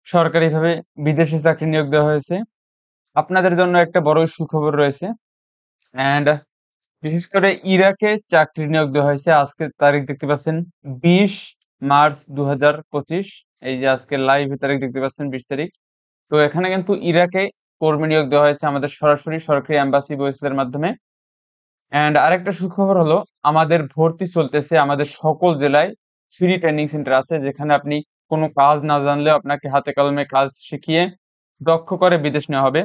সরকারিভাবে বিদেশে চাকরি নিয়োগ দেওয়া হয়েছে। আপনাদের জন্য একটা বড় সুখবর রয়েছে। অ্যান্ড বিশেষ করে ইরাকে চাকরি নিয়োগ দেওয়া হয়েছে। আজকের তারিখ দেখতে পাচ্ছেন ২০ মার্চ ২০২৫। এই যে আজকের লাইভ তারিখ দেখতে পাচ্ছেন ২০ তারিখ। তো এখানে কিন্তু ইরাকে কর্মী নিয়োগ দেওয়া হয়েছে আমাদের সরাসরি সরকারি এম্বাসি বয়েসেলের মাধ্যমে। অ্যান্ড আরেকটা সুখবর হলো আমাদের ভর্তি চলতেছে আমাদের সকল জেলায় ফ্রি ট্রেনিং সেন্টার আছে, যেখানে আপনি কোনো কাজ না জানলেও আপনাকে হাতে কলমে কাজ শিখিয়ে দক্ষ করে বিদেশ নেওয়া হবে।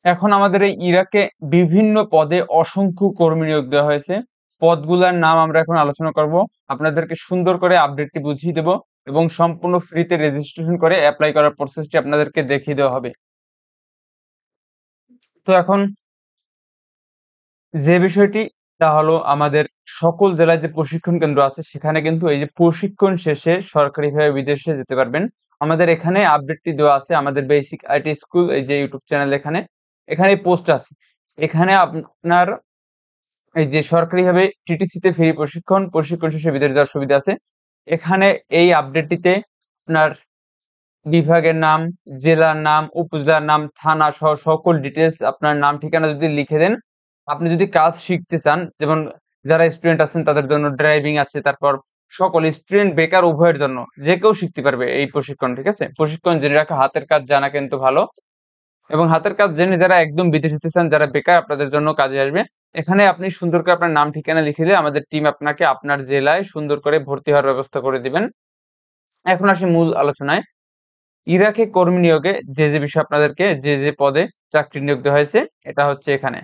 এখন আমাদের এই ইরাকে বিভিন্ন পদে অসংখ্য কর্মী নিয়োগ দেওয়া হয়েছে। পদগুলোর নাম আমরা এখন আলোচনা করব। আপনাদেরকে সুন্দর করে আপডেটটি বুঝিয়ে দেব এবং সম্পূর্ণ ফ্রিতে রেজিস্ট্রেশন করে অ্যাপ্লাই করার প্রসেসটি আপনাদেরকে দেখিয়ে দেওয়া হবে। তো এখন যে বিষয়টি তা হলো আমাদের সকল জেলায় যে প্রশিক্ষণ কেন্দ্র আছে সেখানে কিন্তু এই যে প্রশিক্ষণ শেষে সরকারিভাবে বিদেশে যেতে পারবেন। আমাদের এখানে আপডেটটি দেওয়া আছে আমাদের বেসিক আইটি স্কুল এই যে ইউটিউব চ্যানেল, এখানে পোস্ট আছে। এখানে আপনার এই যে সরকারিভাবে টিটিসিতে ফ্রি প্রশিক্ষণ শেষে বিদেশ যাওয়ার সুবিধা আছে। এখানে এই আপডেটটিতে আপনার বিভাগের নাম, জেলার নাম, উপজেলার নাম, থানা সহ সকল ডিটেলস আপনার নাম ঠিকানা যদি লিখে দেন, আপনি যদি কাজ শিখতে চান, যেমন যারা স্টুডেন্ট আছেন তাদের জন্য ড্রাইভিং আছে, তারপর সকল স্টুডেন্ট বেকার উভয়ের জন্য যে কেউ শিখতে পারবে এই প্রশিক্ষণ। ঠিক আছে, প্রশিক্ষণ জেনে রাখা, হাতের কাজ জানা কিন্তু ভালো। এবং হাতের কাজ জেনে যারা একদম বিদেশ যেতে চান, যারা বেকার, আপনাদের জন্য কাজে আসবে। এখানে আপনি সুন্দর করে আপনার নাম ঠিকানা লিখে দিলে আমাদের টিম আপনাকে আপনার জেলায় সুন্দর করে ভর্তি হওয়ার ব্যবস্থা করে দিবেন। এখন আসি মূল আলোচনায়। ইরাকে কর্মী নিয়োগে যে বিষয় আপনাদেরকে যে পদে চাকরি নিয়োগ দেওয়া হয়েছে এটা হচ্ছে এখানে।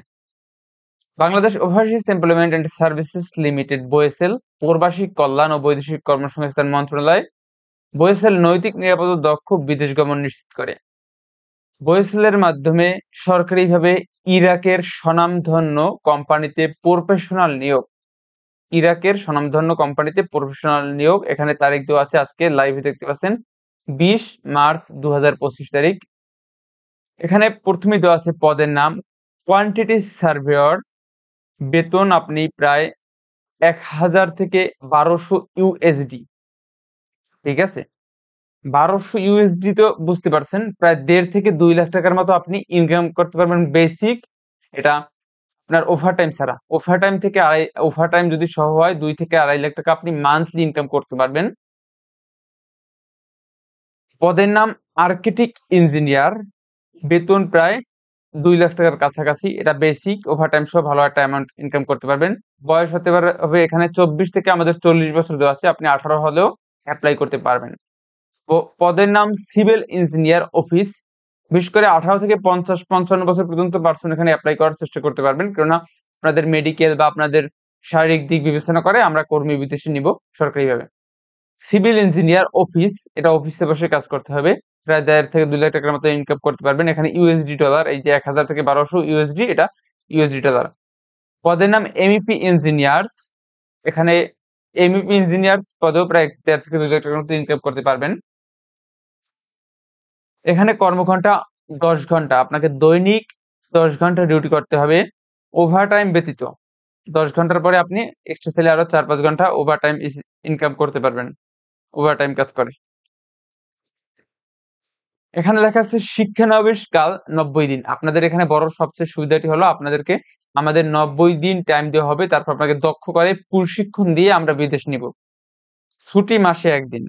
Bangladesh overseas employment and services limited BOESL, প্রবাসী কল্যাণ ও বৈদেশিক কর্মসংস্থান মন্ত্রণালয়। বয়েসেল নৈতিক নিরাপদ ও দক্ষ বিদেশ গমন নিশ্চিত করে। বয়েসেলের মাধ্যমে সরকারিভাবে ইরাকের স্বনামধন্য কোম্পানিতে প্রফেশনাল নিয়োগ। ইরাকের স্বনামধন্য কোম্পানিতে প্রফেশনাল নিয়োগ। এখানে তারিখ দেওয়া আছে, আজকে লাইভে দেখতে পাচ্ছেন 20 মার্চ 2025 তারিখ। এখানে প্রথমে দেওয়া আছে পদের নাম কোয়ান্টিটি সার্ভেয়র। বেতন আপনি প্রায় 1000 থেকে 1200 ইউএসডি। ঠিক আছে, 1200 ইউএসডি তো বুঝতে পারছেন, প্রায় 1.5 থেকে 2 লাখ টাকার মতো আপনি ইনকাম করতে পারবেন বেসিক। এটা আপনার ওভারটাইম ছাড়া। ওভারটাইম থেকে ওভারটাইম যদি সহ হয় 2 থেকে 2.5 লাখ টাকা আপনি মান্থলি ইনকাম করতে পারবেন। পদের নাম আর্কিটেক্ট ইঞ্জিনিয়ার। বেতন প্রায় 2 লাখ টাকার কাছাকাছি। এটা বেসিক, ওভারটাইম সহ ভালো একটা অ্যামাউন্ট ইনকাম করতে পারবেন। বয়স হতে পারে হবে এখানে 24 থেকে আমাদের 40 বছর দেওয়া আছে, আপনি 18 হলেও অ্যাপ্লাই করতে পারবেন। পদের নাম সিভিল ইঞ্জিনিয়ার অফিস। বিশেষ করে 18 থেকে 50-55 বছর পর্যন্ত পার্সন এখানে অ্যাপ্লাই করার চেষ্টা করতে পারবেন, কেননা আপনাদের মেডিকেল বা আপনাদের শারীরিক দিক বিবেচনা করে আমরা কর্মী বিদেশে নিব সরকারিভাবে। সিভিল ইঞ্জিনিয়ার অফিস, এটা অফিসে বসে কাজ করতে হবে। প্রায় 1.5 থেকে 2 লাখ টাকার মতো ইনকাম করতে পারবেন। এখানে ইউএসডি ডলার, এই যে 1000 থেকে 1200 ইউএসডি, এটা ইউএসডি ডলার। পদের নাম এমইপি ইঞ্জিনিয়ার্স। এখানে এমইপি ইঞ্জিনিয়ার্স পদেও প্রায় 1.5 থেকে 2 লাখ টাকার মতো ইনকাম করতে পারবেন। এখানে কর্মঘন্টা 10 ঘন্টা, আপনাকে দৈনিক 10 ঘন্টা ডিউটি করতে হবে ওভারটাইম ব্যতীত। 10 ঘন্টার পরে আপনি এক্সট্রা চাইলে আরো 4-5 ঘন্টা ওভারটাইম ইনকাম করতে পারবেন, ওভারটাইম কাজ করে। এখানে লেখা আছে শিক্ষানবিশ কাল 90 দিন। আপনাদের এখানে বড় সবচেয়ে সুবিধাটি হলো আপনাদেরকে আমাদের 90 দিন টাইম দেওয়া হবে, তারপর আপনাকে দক্ষ করে প্রশিক্ষণ দিয়ে আমরা বিদেশ নিব। ছুটি মাসে 1 দিন।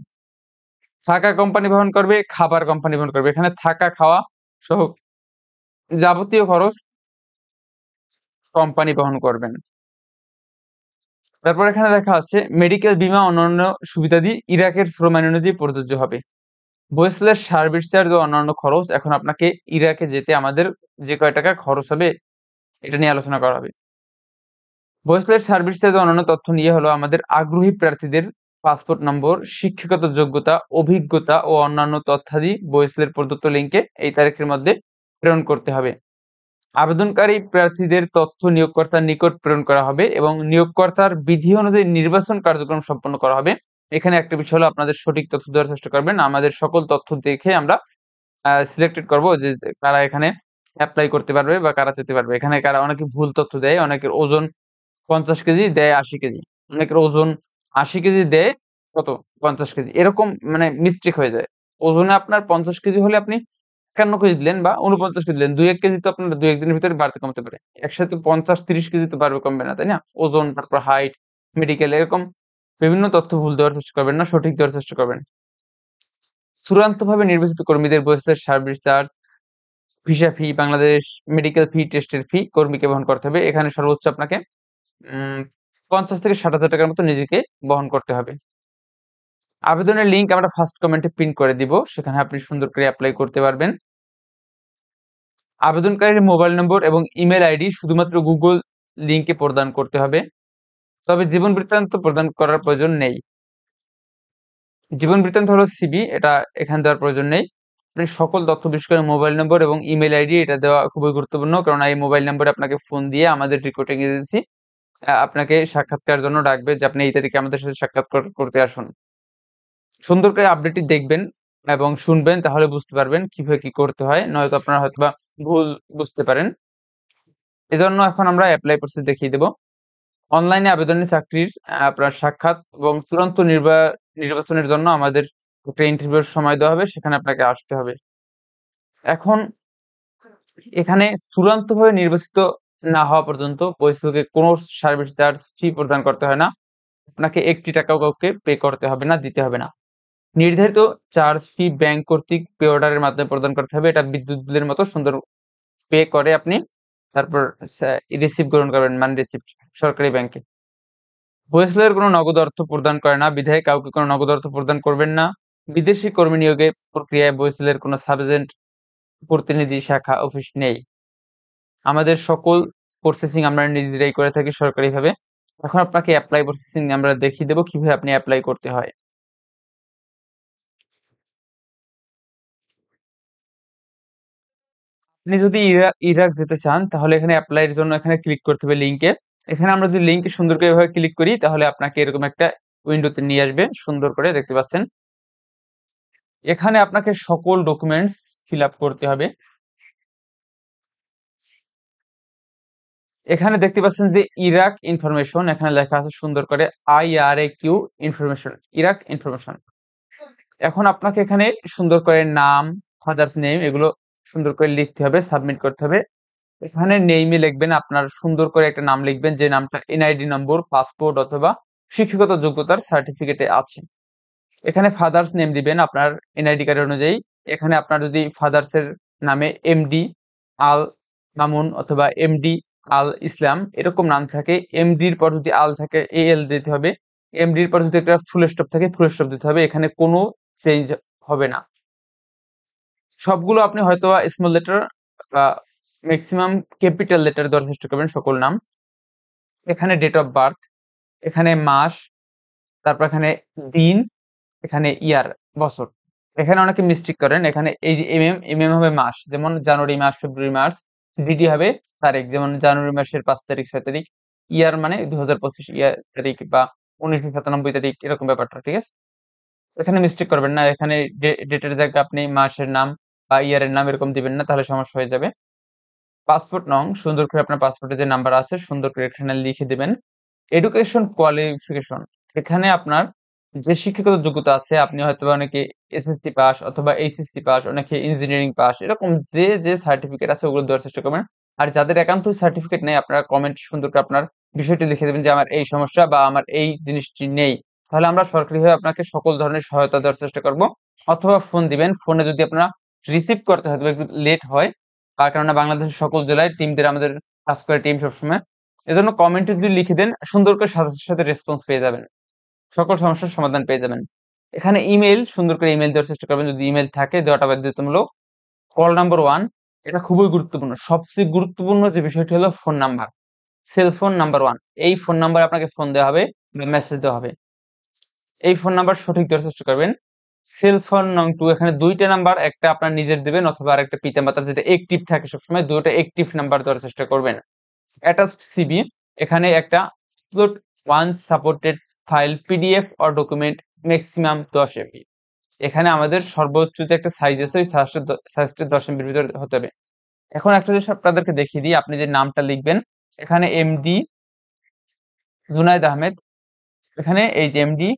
থাকা কোম্পানি বহন করবে, খাবার কোম্পানি বহন করবে। এখানে থাকা খাওয়া সহ যাবতীয় খরচ কোম্পানি বহন করবেন। তারপর এখানে লেখা আছে মেডিকেল বীমা অন্যান্য সুবিধাদি ইরাকের শ্রম আইন অনুযায়ী প্রযোজ্য হবে। বয়েসেলের সার্ভিস চার্জ ও অন্যান্য খরচ। এখন আপনাকে ইরাকে যেতে আমাদের যে কয় টাকা খরচ হবে এটা নিয়ে আলোচনা করা হবে। বয়েসেলের সার্ভিস চার্জ ও অন্যান্য তথ্য নিয়ে হলো আমাদের আগ্রহী প্রার্থীদের পাসপোর্ট নম্বর, শিক্ষাগত যোগ্যতা, অভিজ্ঞতা ও অন্যান্য তথ্যাদি বয়েসেলের প্রদত্ত লিঙ্কে এই তারিখের মধ্যে প্রেরণ করতে হবে। আবেদনকারী প্রার্থীদের তথ্য নিয়োগকর্তার নিকট প্রেরণ করা হবে এবং নিয়োগকর্তার বিধি অনুযায়ী নির্বাচন কার্যক্রম সম্পন্ন করা হবে। এখানে একটা বিষয় হলো আপনাদের সঠিক তথ্য দেওয়ার চেষ্টা করবেন। আমাদের সকল তথ্য দেখে আমরা সিলেক্টেড করব যে কারা এখানে অ্যাপ্লাই করতে পারবে বা কারা যেতে পারবে। এখানে কারা অনেকে ভুল তথ্য দেয়, অনেকের ওজন 50 কেজি দেয় 80 কেজি, অনেকের ওজন 80 কেজি দেয় কত 50 কেজি, এরকম মানে মিস্টেক হয়ে যায়। ওজনে আপনার 50 কেজি হলে আপনি 51 কেজি দিলেন বা 49 কেজি দিলেন, 2-1 কেজি তো আপনার 2-1 দিনের ভিতরে বাড়তে কমতে পারে। একসাথে 50-30 কেজি তো বাড়বে কমবে না, তাই না? ওজন, তারপর হাইট, মেডিকেল, এরকম বিভিন্ন তথ্য ভুল দেওয়ার চেষ্টা করবেন না, সঠিক দেওয়ার চেষ্টা করবেন। চূড়ান্তভাবে নির্বাচিত কর্মীদের বহিষ্কার, সার্ভিস চার্জ, ভিসা ফি, বাংলাদেশ মেডিকেল ফি, টেস্টের ফি কর্মীকে বহন করতে হবে। এখানে সর্বোচ্চ আপনাকে 50 থেকে 60 হাজার টাকার মতো নিজেকে বহন করতে হবে। আবেদনের লিঙ্ক আমরা ফার্স্ট কমেন্টে পিন করে দিব, সেখানে আপনি সুন্দর করে অ্যাপ্লাই করতে পারবেন। আবেদনকারীর মোবাইল নম্বর এবং ইমেল আইডি শুধুমাত্র গুগল লিঙ্কে প্রদান করতে হবে, তবে জীবন বৃত্তান্ত প্রদান করার প্রয়োজন নেই। জীবন বৃত্তান্ত হলো সিবি, এটা এখানে দেওয়ার প্রয়োজন নেই। আপনি সকল তথ্য বিশেষ করে মোবাইল নম্বর এবং ইমেল আইডি এটা দেওয়া খুবই গুরুত্বপূর্ণ, কারণ এই মোবাইল নম্বরে আপনাকে ফোন দিয়ে আমাদের রিক্রুটিং এজেন্সি আপনাকে সাক্ষাৎকার জন্য ডাকবে যে আপনি এই তারিখে আমাদের সাথে সাক্ষাৎ করতে আসুন। সুন্দর করে আপডেটটি দেখবেন এবং শুনবেন, তাহলে বুঝতে পারবেন কিভাবে কি করতে হয়, নয়তো আপনারা হয়তোবা ভুল বুঝতে পারেন। এজন্য এখন আমরা অ্যাপ্লাই প্রসেস দেখিয়ে দেব। অনলাইনে আবেদনের চাকরির আপনার সাক্ষাৎ এবং চূড়ান্ত নির্বাচনের জন্য আমাদের একটা ইন্টারভিউর সময় দেওয়া হবে, সেখানে আপনাকে আসতে হবে। এখন এখানে চূড়ান্তভাবে নির্বাচিত না হওয়া পর্যন্ত পরিস্থিতিকে কোনো সার্ভিস চার্জ ফি প্রদান করতে হয় না। আপনাকে 1টি টাকাও কাউকে পে করতে হবে না, দিতে হবে না। নির্ধারিত চার্জ ফি ব্যাংক কর্তৃক পে অর্ডারের মাধ্যমে প্রদান করতে হবে। এটা বিদ্যুৎ বিলের মতো সুন্দর পে করে আপনি তারপর রিসিভ গ্রহণ করবেন, মানে রিসিপ্ট সরকারি ব্যাংকে। ওয়েসলের কোনো নগদ অর্থ প্রদান করে না, বিধায় কাউকে কোনো নগদ অর্থ প্রদান করবেন না। বিদেশি কর্মী নিয়োগের প্রক্রিয়ায় ওয়েসলের কোনো সাবজেন্ট প্রতিনিধি শাখা অফিস নেই। আমাদের সকল প্রসেসিং আমরা নিজেরাই করে থাকি সরকারিভাবে। এখন আপনাকে অ্যাপ্লাই প্রসেসিং আমরা দেখিয়ে দেবো কিভাবে আপনি অ্যাপ্লাই করতে হয়। আপনি যদি ইরাক যেতে চান তাহলে এখানে অ্যাপ্লাই এর জন্য এখানে ক্লিক করতে হবে লিংকে। এখানে আমরা যদি লিংকে সুন্দর করে এভাবে ক্লিক করি তাহলে আপনাকে এরকম একটা উইন্ডোতে নিয়ে আসবে, সুন্দর করে দেখতে পাচ্ছেন। এখানে আপনাকে সকল ডকুমেন্টস ফিল আপ করতে হবে। এখানে দেখতে পাচ্ছেন যে ইরাক ইনফরমেশন, এখানে লেখা আছে সুন্দর করে IRAQ ইনফরমেশন, ইরাক ইনফরমেশন। এখন আপনাকে এখানে সুন্দর করে নাম, ফাদার্স নেম, এগুলো সুন্দর করে লিখতে হবে, সাবমিট করতে হবে। এখানে নেইমে লিখবেন, আপনার সুন্দর করে একটা নাম লিখবেন যে নামটা এনআইডি নম্বর, পাসপোর্ট অথবা শিক্ষাগত যোগ্যতার সার্টিফিকেটে আছে। এখানে ফাদার্স নেম দিবেন আপনার এনআইডি কার্ড অনুযায়ী। এখানে আপনার যদি ফাদার্স এর নামে এমডি আল মামুন অথবা এমডি আল ইসলাম এরকম নাম থাকে, এমডির পর যদি আল থাকে এল দিতে হবে, এমডির পর যদি একটা ফুল স্টপ থাকে ফুল স্টপ দিতে হবে। এখানে কোনো চেঞ্জ হবে না। সবগুলো আপনি হয়তো স্মল লেটার বা ম্যাক্সিমাম ক্যাপিটাল লেটার দেওয়ার চেষ্টা করবেন সকল নাম। এখানে ডেট অফ বার্থ, এখানে মাস, তারপর এখানে দিন, এখানে ইয়ার বছর। এখানে অনেকে মিস্টেক করেন, এখানে এই যে এমএম হবে মাস, যেমন জানুয়ারি মাস, ফেব্রুয়ারি মার্চ। ডিডি হবে তারিখ, যেমন জানুয়ারি মাসের 5 তারিখ 6 তারিখ। ইয়ার মানে 2025 ইয়ার তারিখ বা 1997 তারিখ, এরকম ব্যাপারটা, ঠিক আছে? এখানে মিস্টেক করবেন না, এখানে ডেটের জায়গায় আপনি মাসের নাম বা ইয়ারের নাম এরকম দিবেন না, তাহলে সমস্যা হয়ে যাবে। পাসপোর্ট নং সুন্দর করে আপনার পাসপোর্টে যে নাম্বার আছে সুন্দর করে এখানে লিখে দিবেন। এডুকেশন কোয়ালিফিকেশন, এখানে আপনার যে শিক্ষাগত যোগ্যতা আছে, আপনি হয়তো অনেকে এসএসসি পাস অথবা এইচএসসি পাস, অনেকে ইঞ্জিনিয়ারিং পাস, এরকম যে যে সার্টিফিকেট আছে ওগুলো দেওয়ার চেষ্টা করবেন। আর যাদের একান্ত সার্টিফিকেট নেই, আপনারা কমেন্ট সুন্দর করে আপনার বিষয়টি লিখে দেবেন যে আমার এই সমস্যা বা আমার এই জিনিসটি নেই। তাহলে আমরা সরকারিভাবে আপনাকে সকল ধরনের সহায়তা দেওয়ার চেষ্টা করব। অথবা ফোন দিবেন, ফোনে যদি আপনারা রিসিভ করতে হয়তো একটু লেট হয়, তার কেননা বাংলাদেশের সকল জেলায় টিমদের আমাদের কাজ করে টিম সবসময়। এজন্য কমেন্টে যদি লিখে দেন সুন্দর করে সাথে সাথে রেসপন্স পেয়ে যাবেন, সকল সমস্যার সমাধান পেয়ে যাবেন। এখানে ইমেল, সুন্দর করে ইমেল দেওয়ার চেষ্টা করবেন, যদি ইমেল থাকে দেওয়াটা বাধ্যতামূলক। কল নাম্বার 1, এটা খুবই গুরুত্বপূর্ণ। সবচেয়ে গুরুত্বপূর্ণ যে বিষয়টি হলো ফোন নাম্বার, সেলফোন নাম্বার 1। এই ফোন নাম্বারে আপনাকে ফোন দেওয়া হবে বা মেসেজ দেওয়া হবে। এই ফোন নাম্বার সঠিক দেওয়ার চেষ্টা করবেন। সেলফোন নং 2, এখানে 2টা নাম্বার, একটা আপনার নিজের দিবেন অথবা আরেকটা পিতামাতার, যেটা অ্যাক্টিভ থাকে সবসময়, দুটো অ্যাক্টিভ নাম্বার দেওয়ার চেষ্টা করবেন। অ্যাটাচড সিভি, এখানে একটা upload one supported file PDF or document maximum 10 MB. এখানে আমাদের সর্বোচ্চ যে একটা সাইজ আছে ওই সাইজটা 10 এমবির ভিতরে হতে হবে। এখন একটা জিনিস আপনাদেরকে দেখিয়ে দিই, আপনি যে নামটা লিখবেন, এখানে এমডি জুনায়েদ আহমেদ, এখানে এই যে এমডি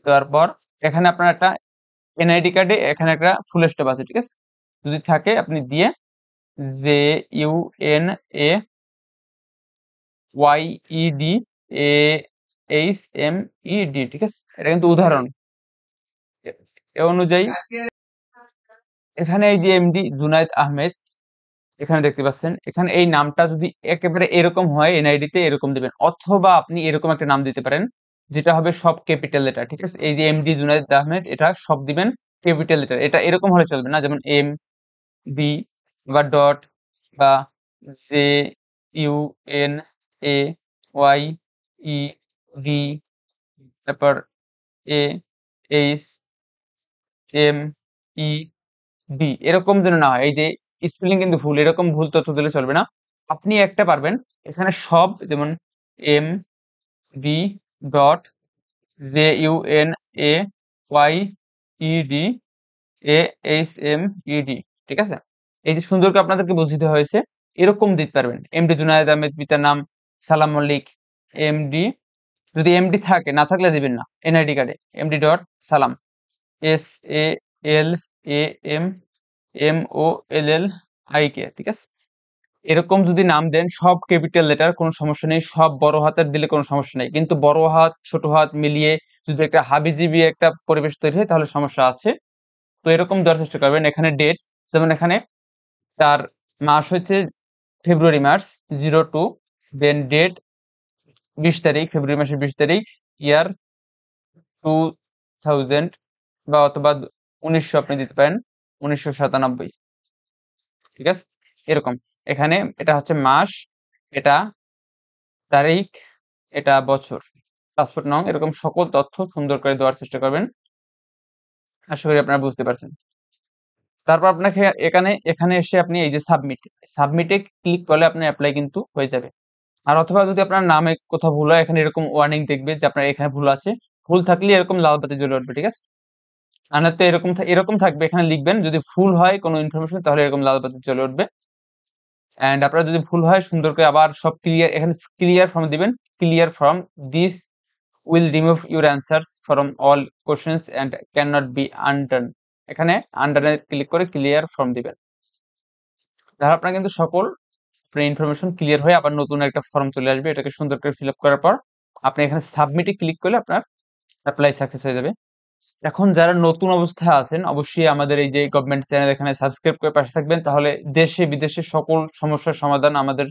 দেওয়ার পর এখানে আপনার একটা এনআইডি কার্ডে এখানে একটা ফুল স্টপ আছে, ঠিক আছে? যদি থাকে আপনি দিয়ে JUNAYEDHMED, ঠিক আছে? এটা কিন্তু উদাহরণ। এ অনুযায়ী এখানে এই যে এমডি জুনায়েদ আহমেদ এখানে দেখতে পাচ্ছেন, এখানে এই নামটা যদি একেবারে এরকম হয় এনআইডি তে এরকম দিবেন, অথবা আপনি এরকম একটা নাম দিতে পারেন যেটা হবে সব ক্যাপিটাল লেটার, ঠিক আছে? এই যে এমডি জুনায়েদ আহমেদ এটা সব দিবেন ক্যাপিটাল লেটার, এটা এরকম হলে চলবে না, যেমন এম বি বা ডট বা JUNAYED, তারপর AHMED, এরকম যেন না হয়। এই যে স্পেলিং কিন্তু ভুল, এরকম ভুল তথ্য দিলে চলবে না। আপনি একটা পারবেন এখানে সব, যেমন MB.JUNAYEDAHMED, ঠিক আছে? এই যে সুন্দর করে আপনাদেরকে বুঝিতে হয়েছে, এরকম দিতে পারবেন। এমডি জুনায়েদ আহমেদ, পিতার নাম সালাম মল্লিক, এমডি, যদি এমডি থাকে, না থাকলে দিবেন না এনআইডি কার্ডে, এমডি ডট সালাম, SALAMMOLLIK, ঠিক আছে? এরকম যদি নাম দেন সব ক্যাপিটাল লেটার, কোনো সমস্যা নেই। সব বড় হাতের দিলে কোনো সমস্যা নেই, কিন্তু বড় হাত ছোট হাত মিলিয়ে যদি একটা হাবিজিবি একটা পরিবেশ তৈরি হয় তাহলে সমস্যা আছে। তো এরকম দেওয়ার চেষ্টা করবেন। এখানে ডেট, যেমন এখানে তার মাস হচ্ছে ফেব্রুয়ারি মাস 02, দেন ডেট 20 তারিখ, ফেব্রুয়ারি মাসের 20 তারিখ, ইয়ার 2000 বা অথবা 1900 আপনি দিতে পারেন, 1997, ঠিক আছে? এরকম এখানে এটা হচ্ছে মাস, এটা তারিখ, এটা বছর, পাসপোর্ট নং, এরকম সকল তথ্য সুন্দর করে দেওয়ার চেষ্টা করবেন। আশা করি আপনারা বুঝতে পারছেন। তারপর আপনাকে এখানে এখানে এসে আপনি এই যে সাবমিটে ক্লিক করলে আপনার অ্যাপ্লাই কিন্তু হয়ে যাবে। আর অথবা যদি আপনার নামে কোথাও ভুল হয়, এখানে এরকম ওয়ার্নিং দেখবে যে আপনার এখানে ভুল আছে। ভুল থাকলে এরকম লাল বাতি জ্বলে উঠবে, ঠিক আছে? আর নয়তো এরকম এরকম থাকবে, এখানে লিখবেন যদি ভুল হয় কোনো ইনফরমেশন তাহলে এরকম লাল বাতি জ্বলে উঠবে। এন্ড আপনার যদি ভুল হয় সুন্দর করে আবার সব ক্লিয়ার, এখানে ক্লিয়ার ফর্ম দিবেন, clear form, this will remove your answers from all questions and cannot be undone, এখানে আন্ডারে ক্লিক করে ক্লিয়ার ফর্ম দিবেন। তাহলে আপনার কিন্তু সকল ইনফরমেশন ক্লিয়ার হয়ে আবার নতুন একটা ফর্ম চলে আসবে, এটাকে সুন্দর করে ফিল আপ করার পর আপনি এখানে সাবমিটে ক্লিক করলে আপনার অ্যাপ্লাই সাকসেস হয়ে যাবে। এখন যারা নতুন অবস্থায় আছেন অবশ্যই আমাদের এই যে গভর্নমেন্ট চ্যানেল এখানে সাবস্ক্রাইব করে পাশে থাকবেন, তাহলে দেশে বিদেশে সকল সমস্যার সমাধান আমাদের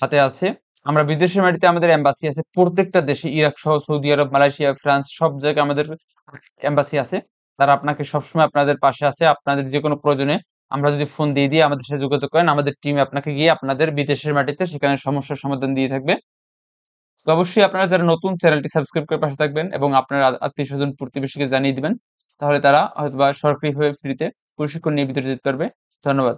হাতে আছে। আমরা বিদেশের মাটিতে আমাদের এম্বাসি আছে প্রত্যেকটা দেশে, ইরাক সহ সৌদি আরব, মালয়েশিয়া, ফ্রান্স, সব জায়গায় আমাদের এম্বাসি আছে। তারা আপনাকে সবসময় আপনাদের পাশে আছে, আপনাদের যে কোনো প্রয়োজনে আমরা যদি ফোন দিয়ে আমাদের সাথে যোগাযোগ করেন, আমাদের টিম আপনাকে গিয়ে আপনাদের বিদেশের মাটিতে সেখানে সমস্যার সমাধান দিয়ে থাকবে। তো অবশ্যই আপনারা যারা নতুন, চ্যানেলটি সাবস্ক্রাইব করে পাশে থাকবেন এবং আপনার আত্মীয় স্বজন প্রতিবেশীকে জানিয়ে দিবেন, তাহলে তারা হয়তোবা সরকারিভাবে ফ্রিতে প্রশিক্ষণ নিয়ে ভিতরে যেতে পারবে। ধন্যবাদ।